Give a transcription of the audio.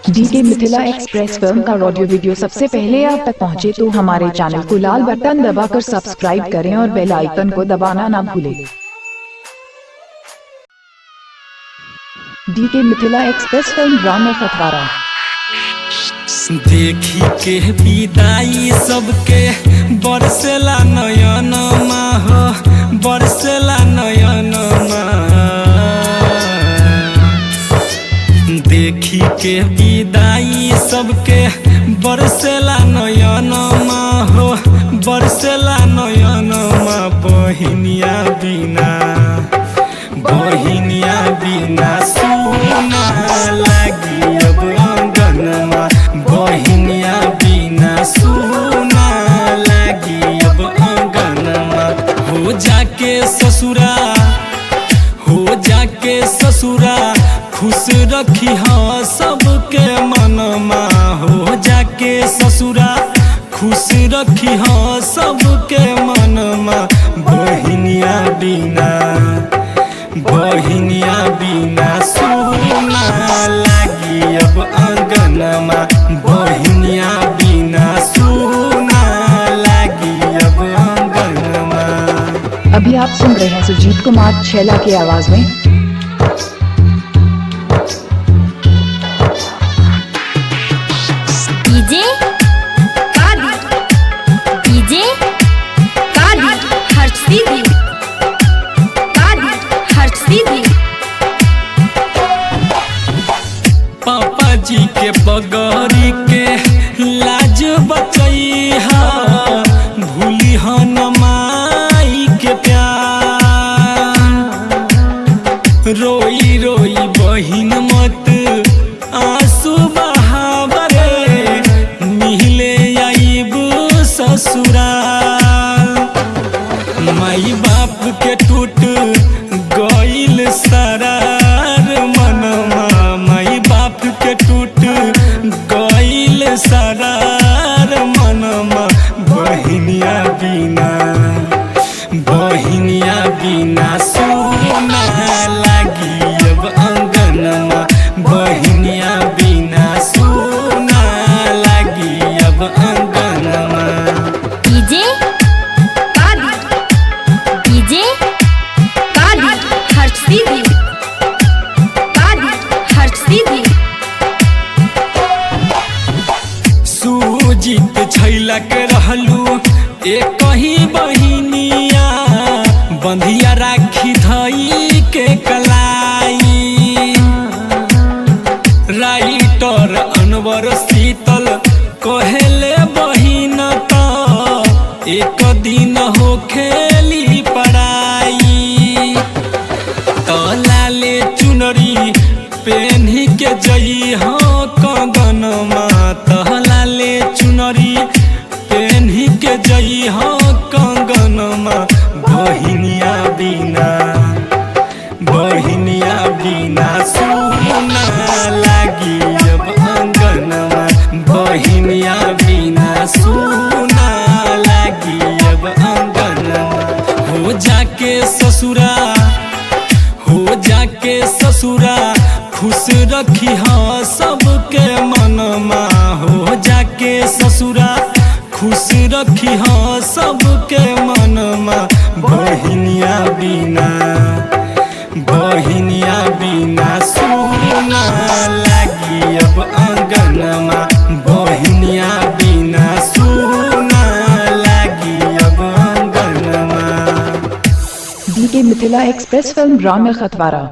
DK Mithila express film का audio video सबसे पहले आप तक पहुंचे तो हमारे चैनल को लाल बटन दबाकर सब्सक्राइब करें और बेल आइकन को दबाना ना भूलें। डीके मिथिला एक्सप्रेस फिल्म ड्रामा खतवारा। देखी के विदाई सबके बरसेला नयन हो, बरसेला नयन। देखी के विदाई सबके बरसेला नयन हो, बरसेला नयन। बहिनिया बिना, बहिनिया बिना सुना लागी अब अंगनमा। बहिनिया बिना सुना लागी अब अंगनमा। हो जाके ससुरा, हो जाके ससुरा, खुश रखी हाँ सबके मनमा। हो जाके ससुरा, खुश रखी हाँ सबके मनमा। बहिनिया बिना, बहिनिया बिना सुना लागी अब अंगनमा। बहिनिया बिना सुना लागी अब अंगनमा। अभी आप सुन रहे हैं सुजीत कुमार छैला की आवाज में। डीजे काली, डीजे काली हर्ष सीधी, काली हर्ष सीधी। पापा जी के बगरी के लाज बचैहा, भूली हो न माई के प्यार। रोई रोई बहिन मत आंसू बहावरे, मिले आईब ससुराल। माई बाप के टूट गईल सरार मनमा। माई बाप के टूट गईल सरार मनमा। बहिनिया बिना, बहिनिया बिना सुना लागी अब अंगनमा। बहिनिया बिना सुना लागी अब अंगनमा। डीजे काली, डीजे काली हर्ष सीधी, काली हर्ष सीधी। सुजीत छैला के रहलू एक ही बहिनिया, बंधिया राखी धई के कलाई। राइटर अनवर शीतल कहेले बहिन त एक दिन हो खेली पढ़ाई। तलाले चुनरी पेन्ही के जई हो कंगनमा। तलाले चुनरी पेन्ही के जई हो कंगनमा। बहिनिया बिना, बहिनिया बिना सुना लागी अब अंगनमा। बहिनिया बिना सुना लागी अब अंगनमा। हो जाके ससुरा, हो जाके ससुरा, खुश रखी हाँ सबके मनमा। हो जाके ससुरा, खुश रखी हाँ सबके मनमा। बहिनिया बिना, बहिनिया बिना सुना लागी अब अंगनमा। बहिनिया बिना सुना लागी अब अंगनमा। डीके मिथिला एक्सप्रेस फिल्म ड्रामा खतवारा।